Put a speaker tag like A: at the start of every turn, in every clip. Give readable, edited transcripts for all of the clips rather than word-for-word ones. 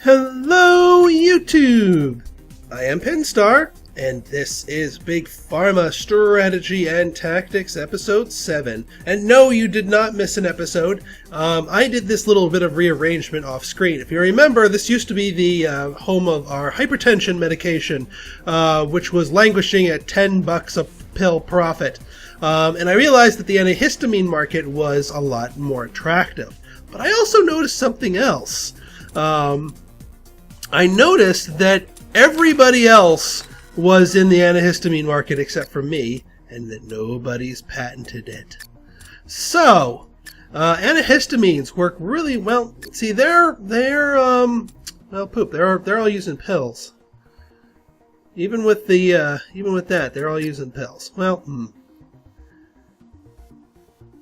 A: Hello, YouTube! I am Pinstar, and this is Big Pharma Strategy and Tactics Episode 7. And no, you did not miss an episode. I did this little bit of rearrangement off screen. If you remember, this used to be the home of our hypertension medication, which was languishing at $10 a pill profit. And I realized that the antihistamine market was a lot more attractive. But I also noticed something else. I noticed that everybody else was in the antihistamine market except for me, and that nobody's patented it. So, antihistamines work really well. See, they're all using pills. Even with that, they're all using pills. Well,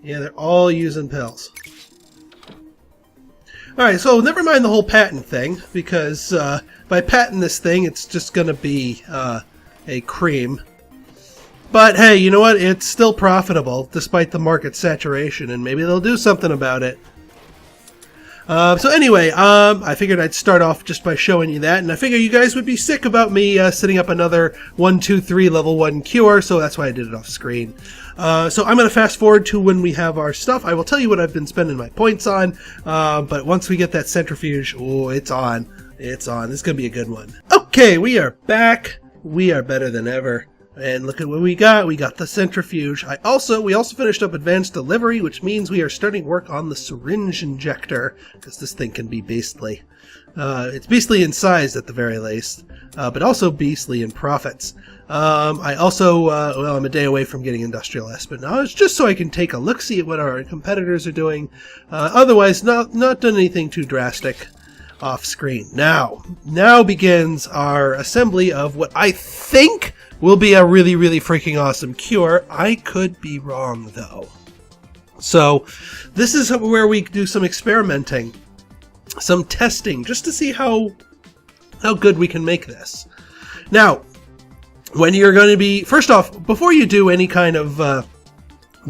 A: yeah, they're all using pills. Alright, so never mind the whole patent thing, because if I patent this thing, it's just going to be a cream. But hey, you know what? It's still profitable, despite the market saturation, and maybe they'll do something about it. So anyway, I figured I'd start off just by showing you that, and I figured you guys would be sick about me setting up another 1, 2, 3 level 1 cure, so that's why I did it off screen. So I'm going to fast forward to when we have our stuff. I will tell you what I've been spending my points on, but once we get that centrifuge, oh, it's on. It's on. This is going to be a good one. Okay, we are back. We are better than ever. And look at what we got. We got the centrifuge. We also finished up advanced delivery, which means we are starting work on the syringe injector, because this thing can be beastly. It's beastly in size at the very least, but also beastly in profits. I also, I'm a day away from getting industrial espionage, just so I can take a look-see at what our competitors are doing. Otherwise, not done anything too drastic off screen. Now begins our assembly of what I think will be a really, really freaking awesome cure. I could be wrong, though. So, this is where we do some experimenting, some testing, just to see how good we can make this. Now, when you're going to be... First off, before you do any kind of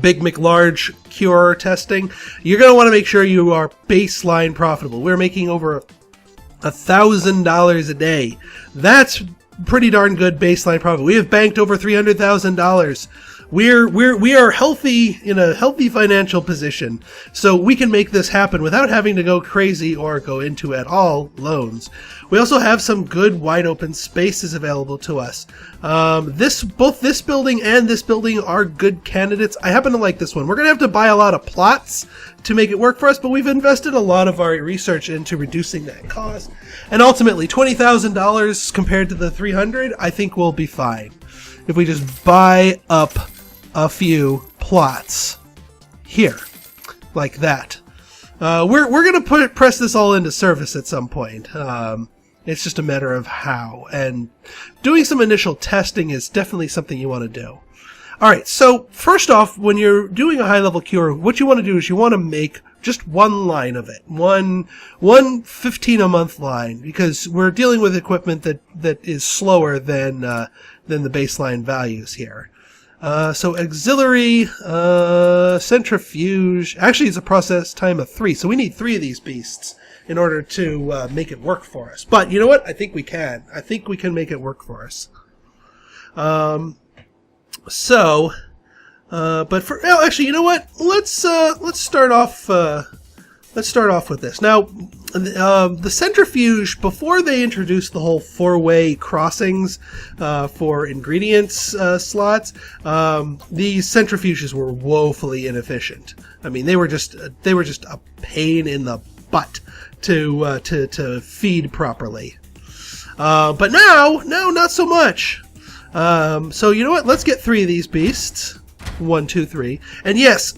A: Big McLarge cure testing, you're going to want to make sure you are baseline profitable. We're making over $1,000 a day. That's pretty darn good baseline profit. We have banked over $300,000. We are healthy, in a healthy financial position, so we can make this happen without having to go crazy or go into at all loans. We also have some good wide open spaces available to us. Both this building and this building are good candidates. I happen to like this one. We're going to have to buy a lot of plots to make it work for us, but we've invested a lot of our research into reducing that cost. And ultimately, $20,000 compared to the $300,000, I think we'll be fine if we just buy up a few plots here, like that. We're gonna press this all into service at some point. It's just a matter of how, and doing some initial testing is definitely something you want to do. Alright, so first off, when you're doing a high-level cure, what you want to do is you want to make just one line of it. One 15-a-month line, because we're dealing with equipment that is slower than the baseline values here. So auxiliary, centrifuge, actually it's a process time of 3, so we need 3 of these beasts in order to make it work for us. But you know what? I think we can. I think we can make it work for us. Actually, you know what? Let's start off with this. Now, the centrifuge, before they introduced the whole 4-way crossings for ingredients slots, these centrifuges were woefully inefficient. I mean, they were just a pain in the butt to feed properly. But now, not so much. So you know what? Let's get 3 of these beasts. 1, 2, 3. And yes,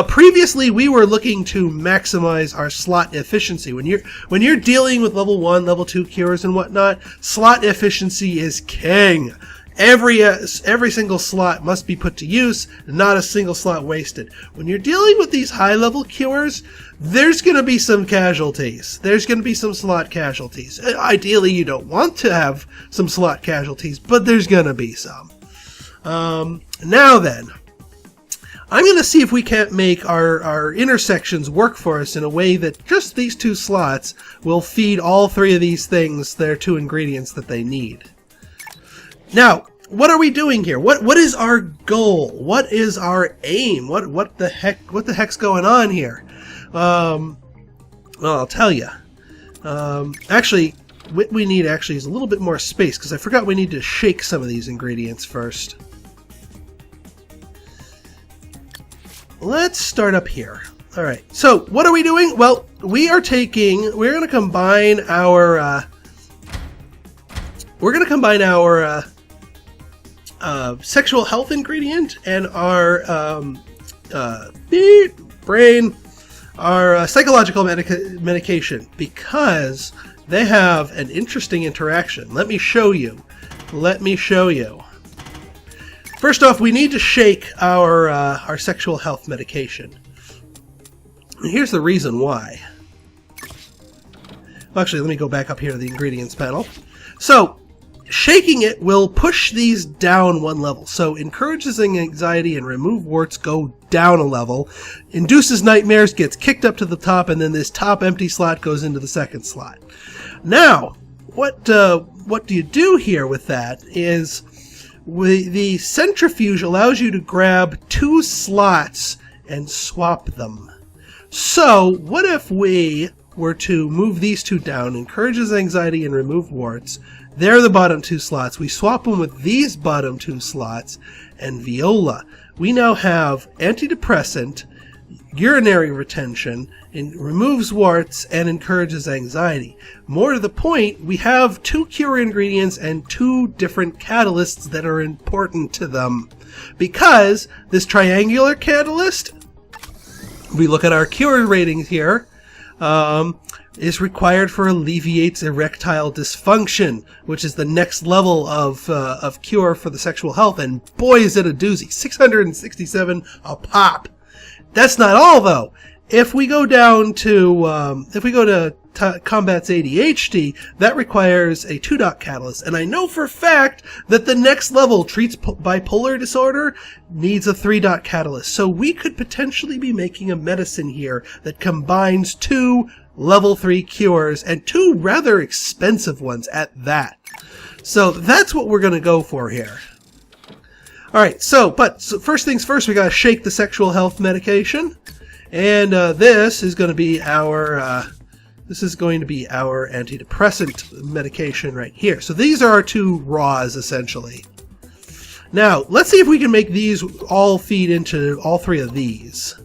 A: previously we were looking to maximize our slot efficiency. When you're dealing with level 1, level 2 cures and whatnot, slot efficiency is king. Every single slot must be put to use, not a single slot wasted. When you're dealing with these high-level cures, there's going to be some casualties. There's going to be some slot casualties. Ideally, you don't want to have some slot casualties, but there's going to be some. Now then, I'm going to see if we can't make our intersections work for us in a way that just these 2 slots will feed all 3 of these things their 2 ingredients that they need. Now, what are we doing here? What is our goal? What is our aim? What the heck's going on here? Well, I'll tell you. Actually, what we need actually is a little bit more space, because I forgot we need to shake some of these ingredients first. Let's start up here. All right. So what are we doing? Well, we're going to combine our sexual health ingredient and our psychological medication, because they have an interesting interaction. Let me show you. First off, we need to shake our sexual health medication. And here's the reason why. Well, actually, let me go back up here to the ingredients panel. So, shaking it will push these down 1 level. So, encourages anxiety and remove warts go down a level. Induces nightmares gets kicked up to the top, and then this top empty slot goes into the 2nd slot. Now, what do you do here with that is the centrifuge allows you to grab 2 slots and swap them. So, what if we were to move these 2 down, encourages anxiety and remove warts? They're the bottom 2 slots. We swap them with these bottom 2 slots, and viola. We now have antidepressant, urinary retention, and removes warts and encourages anxiety. More to the point, we have 2 cure ingredients and 2 different catalysts that are important to them. Because this triangular catalyst, we look at our cure ratings here, is required for alleviates erectile dysfunction, which is the next level of cure for the sexual health, and boy is it a doozy. 667 a pop. That's not all, though. If we go down to combats ADHD, that requires a 2-dot catalyst, and I know for a fact that the next level, treats bipolar disorder, needs a 3-dot catalyst. So we could potentially be making a medicine here that combines 2 level 3 cures and 2 rather expensive ones at that. So that's what we're going to go for here. All right. So first things first, we got to shake the sexual health medication. And this is going to be our antidepressant medication right here. So these are our 2 raws, essentially. Now, let's see if we can make these all feed into all 3 of these.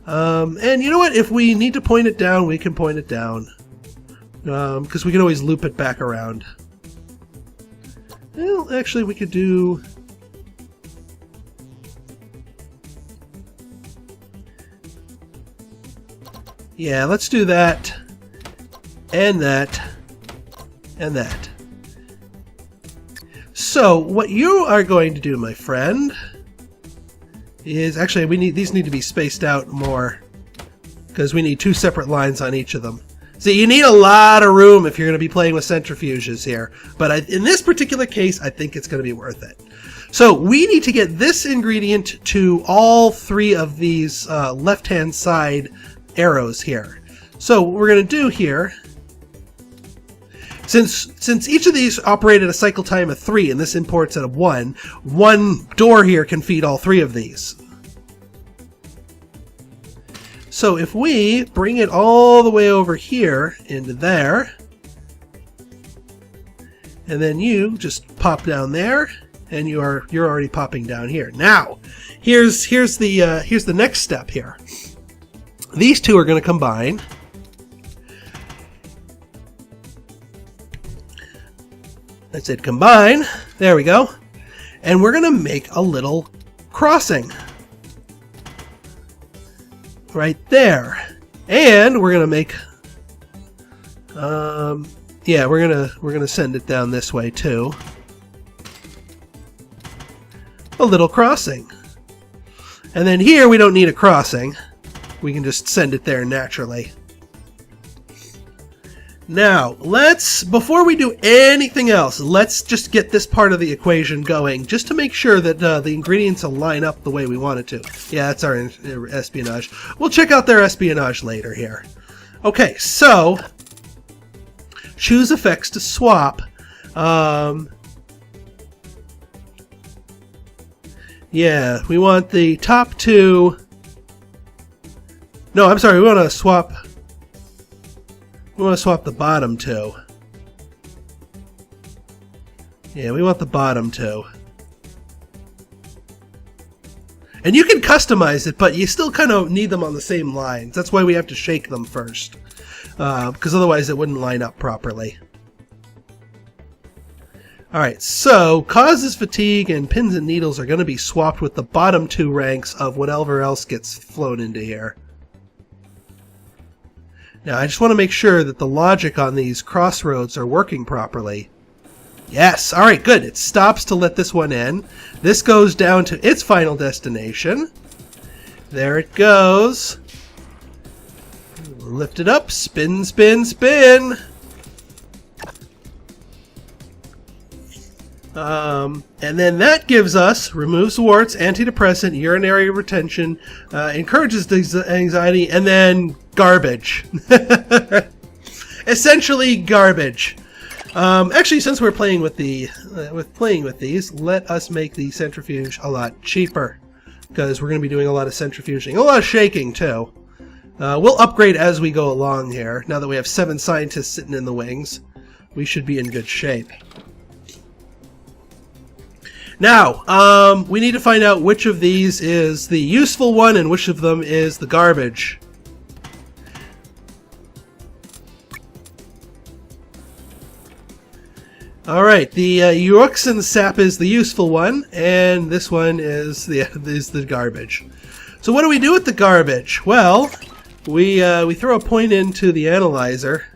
A: And you know what? If we need to point it down, we can point it down. Because we can always loop it back around. Well, actually, we could do... Yeah, let's do that, and that, and that. So, what you are going to do, my friend, is actually these need to be spaced out more, because we need 2 separate lines on each of them. See, you need a lot of room if you're going to be playing with centrifuges here, but in this particular case, I think it's going to be worth it. So, we need to get this ingredient to all 3 of these left-hand side arrows here. So what we're going to do here, since each of these operate at a cycle time of 3 and this imports at a 1 door here can feed all 3 of these. So if we bring it all the way over here into there, and then you just pop down there, and you're already popping down here. Now, here's the next step here. These 2 are going to combine. I said combine. There we go. And we're going to make a little crossing. Right there. And we're going to make... yeah, we're gonna send it down this way too. A little crossing. And then here we don't need a crossing. We can just send it there naturally. Now, before we do anything else, let's just get this part of the equation going, just to make sure that the ingredients will line up the way we want it to. Yeah, that's our espionage. We'll check out their espionage later here. Okay, so, choose effects to swap. Yeah, we want the top two. No, I'm sorry, we want to swap the bottom two. Yeah, we want the bottom two. And you can customize it, but you still kind of need them on the same lines. That's why we have to shake them first. Because otherwise it wouldn't line up properly. Alright, so causes fatigue and pins and needles are going to be swapped with the bottom two ranks of whatever else gets flown into here. Now, I just want to make sure that the logic on these crossroads are working properly. Yes, alright, good. It stops to let this one in. This goes down to its final destination. There it goes. Lift it up. Spin, spin, spin. And then that gives us, removes warts, antidepressant, urinary retention, encourages anxiety, and then garbage. Essentially garbage. Actually, since we're playing with these, let us make the centrifuge a lot cheaper, because we're going to be doing a lot of centrifuging, a lot of shaking too. We'll upgrade as we go along here. Now that we have 7 scientists sitting in the wings, we should be in good shape. Now, we need to find out which of these is the useful one and which of them is the garbage. Alright, the Uoxin sap is the useful one, and this one is the garbage. So what do we do with the garbage? Well, we throw a point into the analyzer,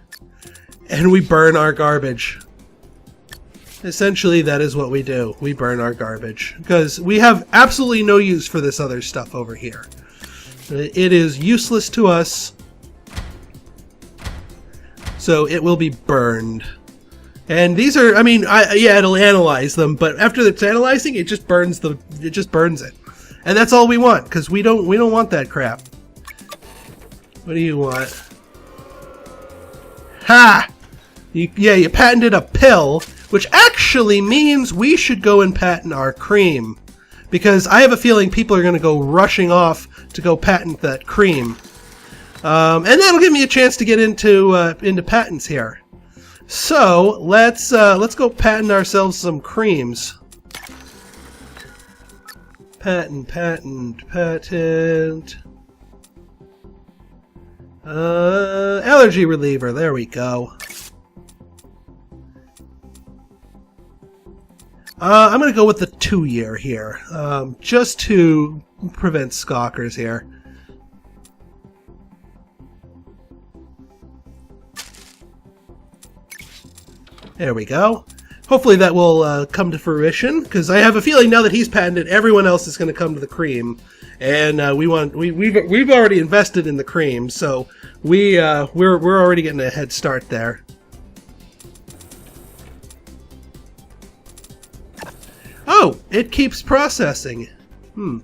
A: and we burn our garbage. Essentially, that is what we do. We burn our garbage. Because we have absolutely no use for this other stuff over here. It is useless to us. So it will be burned. And these are, I mean, yeah, it'll analyze them, but after it's analyzing, it just burns it. And that's all we want, because we don't want that crap. What do you want? Ha! You patented a pill, which actually means we should go and patent our cream. Because I have a feeling people are going to go rushing off to go patent that cream. And that'll give me a chance to get into patents here. So, let's go patent ourselves some creams. Patent. Allergy reliever, there we go. I'm going to go with the 2-year here, just to prevent stalkers here. There we go. Hopefully that will come to fruition, because I have a feeling now that he's patented, everyone else is going to come to the cream, and we've already invested in the cream, so we're already getting a head start there. Oh, it keeps processing. I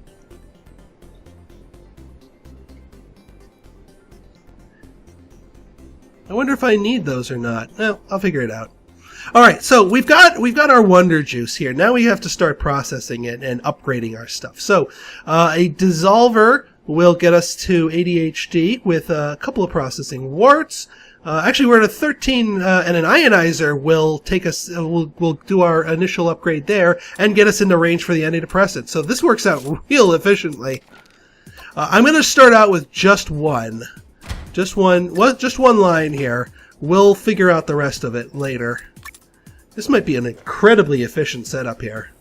A: wonder if I need those or not. Well, I'll figure it out. Alright, so we've got our wonder juice here. Now we have to start processing it and upgrading our stuff. So, a dissolver will get us to ADHD with a couple of processing warts. Actually, we're at a 13, and an ionizer will take us, we'll do our initial upgrade there and get us in the range for the antidepressant. So this works out real efficiently. I'm going to start out with just one line here. We'll figure out the rest of it later. This might be an incredibly efficient setup here.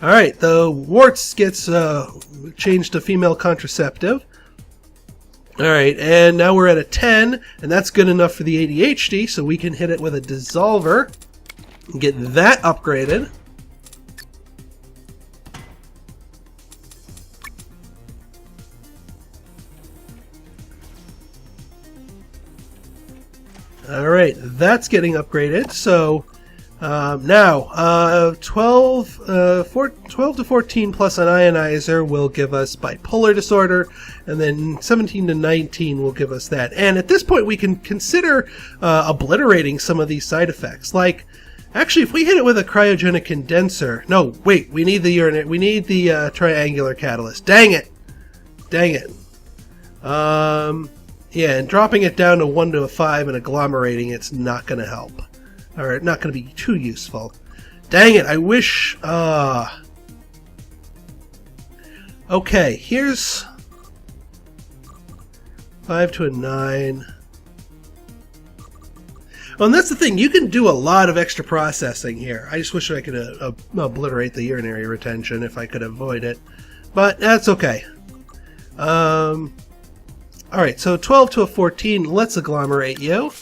A: Alright, the warts gets changed to female contraceptive. Alright, and now we're at a 10, and that's good enough for the ADHD, so we can hit it with a dissolver and get that upgraded. All right, that's getting upgraded. So now 12 to 14 plus an ionizer will give us bipolar disorder, and then 17 to 19 will give us that. And at this point, we can consider obliterating some of these side effects. Like, actually, if we hit it with a cryogenic condenser, no, wait, we need the we need the triangular catalyst. Dang it, dang it. Yeah, and dropping it down to 1 to a 5 and agglomerating it's not going to help. Or not going to be too useful. Dang it, I wish... Okay, here's 5 to a 9. Well, and that's the thing, you can do a lot of extra processing here. I just wish I could obliterate the urinary retention if I could avoid it. But that's okay. Alright, so 12 to a 14, let's agglomerate you.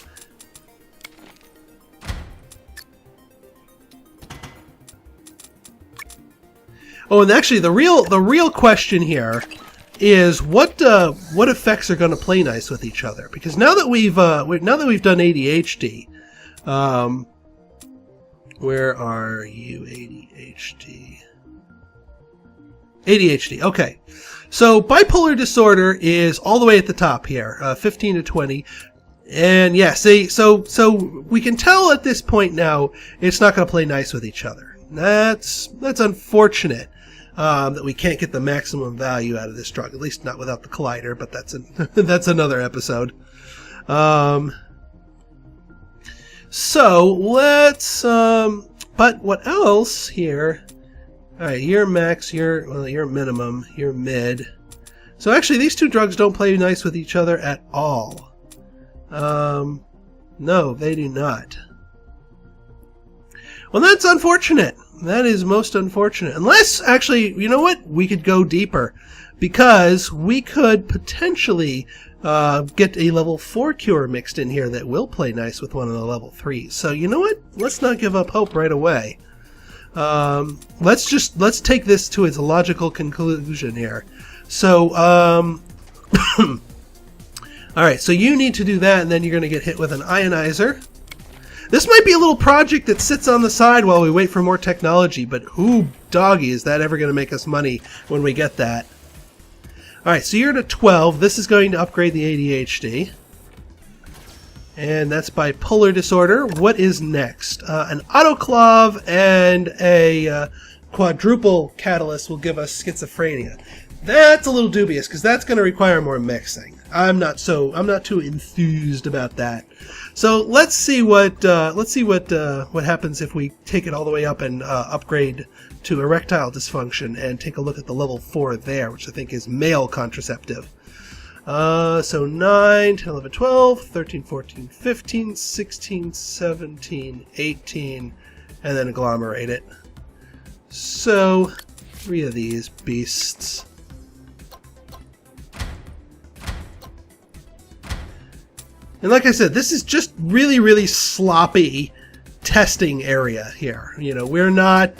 A: Oh, and actually, the real question here is what effects are going to play nice with each other? Because now that we've done ADHD, where are you, ADHD? ADHD. Okay, so bipolar disorder is all the way at the top here, 15 to 20. And yeah, see, so we can tell at this point now it's not going to play nice with each other. That's unfortunate. That we can't get the maximum value out of this drug, at least not without the collider, but that's another episode. So let's but what else here? All right, you're max, you're minimum, you're mid. So actually, these two drugs don't play nice with each other at all. No, they do not. Well, that's unfortunate. That is most unfortunate. Unless, actually, you know what? We could go deeper. Because we could potentially get a level 4 cure mixed in here that will play nice with one of the level 3s. So, you know what? Let's not give up hope right away. Let's take this to its logical conclusion here. So, alright, so you need to do that, and then you're going to get hit with an ionizer. This might be a little project that sits on the side while we wait for more technology, but who doggy is that ever going to make us money when we get that? Alright, so you're at a 12. This is going to upgrade the ADHD. And that's bipolar disorder. What is next? An autoclave and a quadruple catalyst will give us schizophrenia. That's a little dubious because that's going to require more mixing. I'm not too enthused about that. So let's see what happens if we take it all the way up and upgrade to erectile dysfunction and take a look at the level 4 there, which I think is male contraceptive. So 9, 10, 11, 12, 13, 14, 15, 16, 17, 18, and then agglomerate it. So 3 of these beasts. And like I said, this is just really, really sloppy testing area here. You know, we're not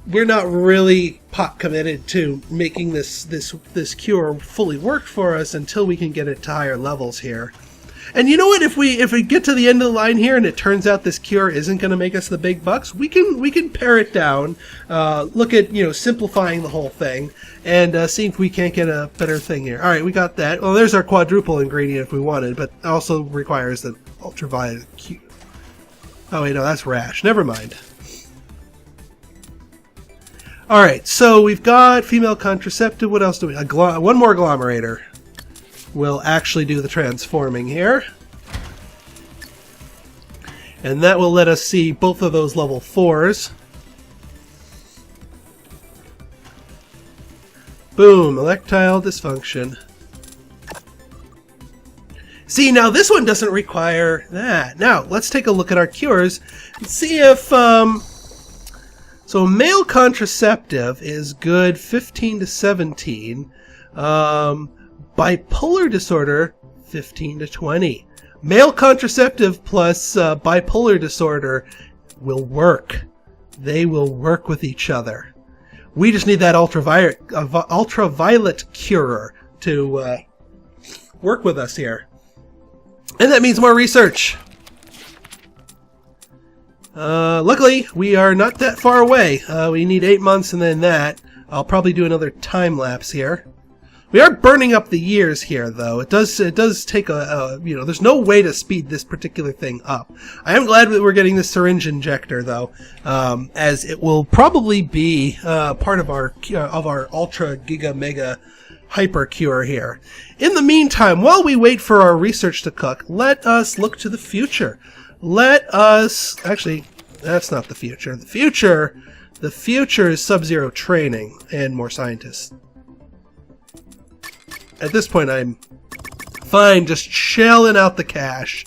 A: really pot committed to making this cure fully work for us until we can get it to higher levels here. And you know what? If we get to the end of the line here and it turns out this cure isn't going to make us the big bucks, we can pare it down, look at simplifying the whole thing, and see if we can't get a better thing here. All right, we got that. Well, there's our quadruple ingredient if we wanted, but it also requires the ultraviolet. Oh wait, no, that's rash. Never mind. All right, so we've got female contraceptive. What else do we? One more agglomerator. Will actually do the transforming here. And that will let us see both of those level 4s. Boom, erectile dysfunction. See, now this one doesn't require that. Now, let's take a look at our cures and see if... So male contraceptive is good 15 to 17. Bipolar disorder, 15 to 20. Male contraceptive plus bipolar disorder will work. They will work with each other. We just need that ultraviolet curer to work with us here. And that means more research. Luckily, we are not that far away. We need 8 months and then that. I'll probably do another time lapse here. We are burning up the years here, though. It does take there's no way to speed this particular thing up. I am glad that we're getting this syringe injector, though, as it will probably be part of our ultra giga mega hyper cure here. In the meantime, while we wait for our research to cook, let us look to the future. Actually, that's not the future. The future is Sub-Zero training and more scientists. At this point, I'm fine just shelling out the cash.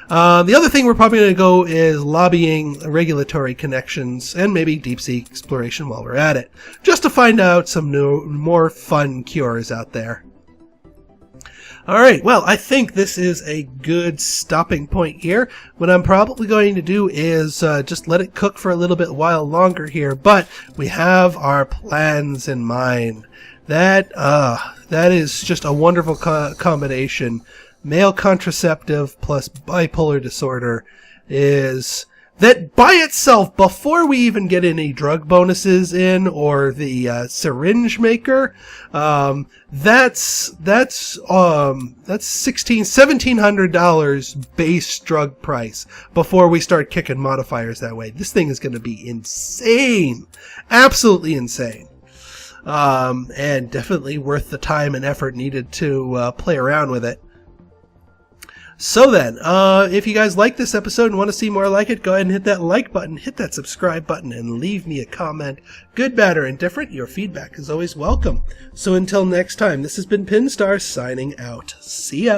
A: The other thing we're probably going to go is lobbying regulatory connections and maybe deep sea exploration while we're at it, just to find out some more fun cures out there. Alright, well, I think this is a good stopping point here. What I'm probably going to do is just let it cook for a little bit while longer here, but we have our plans in mind. That is just a wonderful combination. Male contraceptive plus bipolar disorder is... That by itself, before we even get any drug bonuses in or the syringe maker, that's $1,700 base drug price before we start kicking modifiers that way. This thing is going to be insane, absolutely insane, and definitely worth the time and effort needed to play around with it. So then, if you guys like this episode and want to see more like it, go ahead and hit that like button, hit that subscribe button, and leave me a comment. Good, bad, or indifferent, your feedback is always welcome. So until next time, this has been Pinstar signing out. See ya!